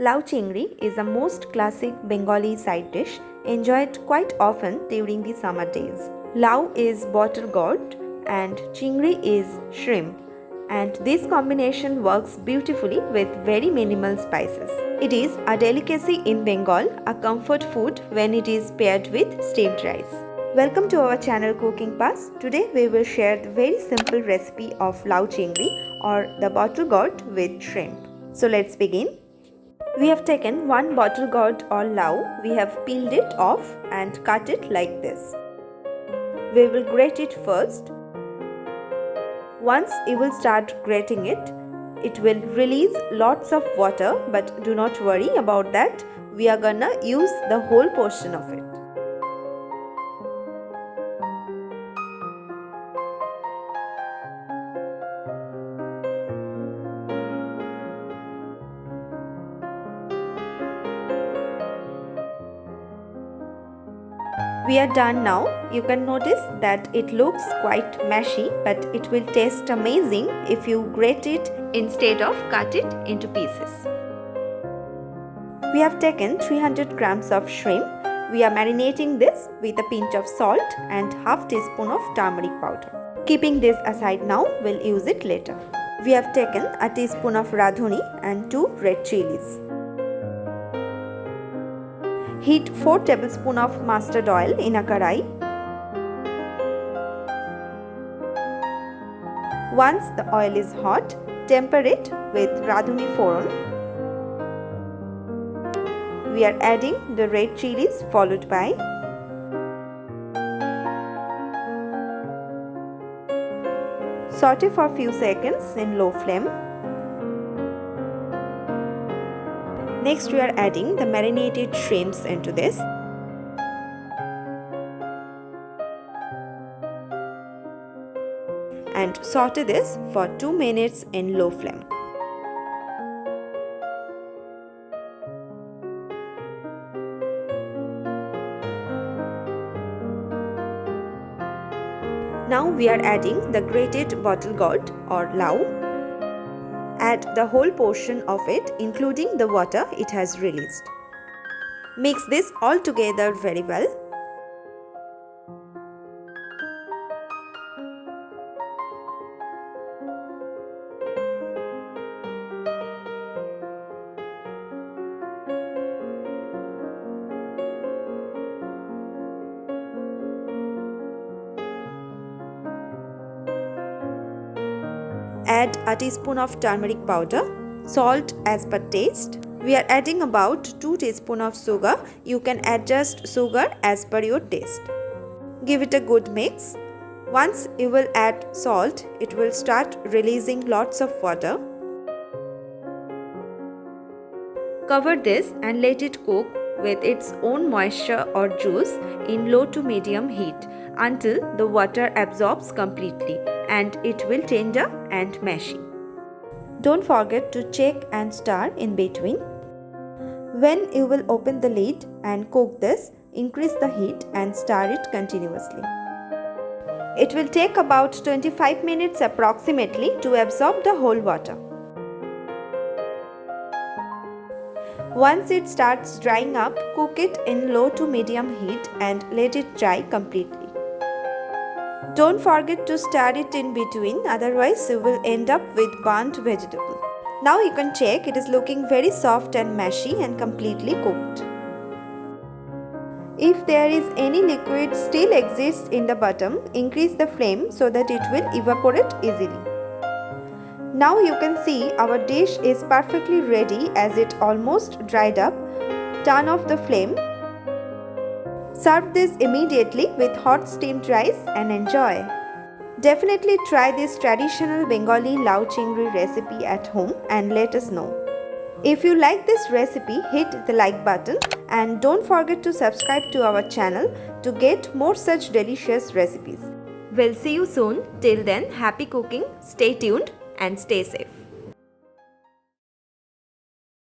Lau chingri is a most classic Bengali side dish enjoyed quite often during the summer days. Lau is bottle gourd and chingri is shrimp, and this combination works beautifully with very minimal spices. It is a delicacy in Bengal, a comfort food when it is paired with steamed rice. Welcome to our channel Cooking Pass. Today we will share the very simple recipe of lau chingri or the bottle gourd with shrimp. So let's begin. We have taken one bottle gourd or lau. We have peeled it off and cut it like this. We will grate it first. Once you will start grating it, it will release lots of water, but do not worry about that. We are gonna use the whole portion of it. We are done now. You can notice that it looks quite mashy, but it will taste amazing if you grate it instead of cut it into pieces. We have taken 300 grams of shrimp. We are marinating this with a pinch of salt and half teaspoon of turmeric powder. Keeping this aside now, we'll use it later. We have taken a teaspoon of radhuni and 2 red chilies. Heat 4 tablespoons of mustard oil in a karai. Once the oil is hot, temper it with radhuni foron. We are adding the red chilies followed by saute for a few seconds in low flame. Next, we are adding the marinated shrimps into this. And saute this for 2 minutes in low flame. Now we are adding the grated bottle gourd or lau. Add the whole portion of it, including the water it has released. Mix this all together very well. Add a teaspoon of turmeric powder, salt as per taste. We are adding about 2 teaspoons of sugar. You can adjust sugar as per your taste. Give it a good mix. Once you will add salt, it will start releasing lots of water. Cover this and let it cook with its own moisture or juice in low to medium heat until the water absorbs completely and it will tender and mashy. Don't forget to check and stir in between. When you will open the lid and cook this, increase the heat and stir it continuously. It will take about 25 minutes approximately to absorb the whole water. Once it starts drying up, cook it in low to medium heat and let it dry completely. Don't forget to stir it in between, otherwise you will end up with burnt vegetable. Now you can check, it is looking very soft and mashy and completely cooked. If there is any liquid still exists in the bottom, increase the flame so that it will evaporate easily. Now you can see our dish is perfectly ready as it almost dried up. Turn off the flame. Serve this immediately with hot steamed rice and enjoy. Definitely try this traditional Bengali lau chingri recipe at home and let us know. If you like this recipe, hit the like button and don't forget to subscribe to our channel to get more such delicious recipes. We'll see you soon. Till then, happy cooking, stay tuned and stay safe.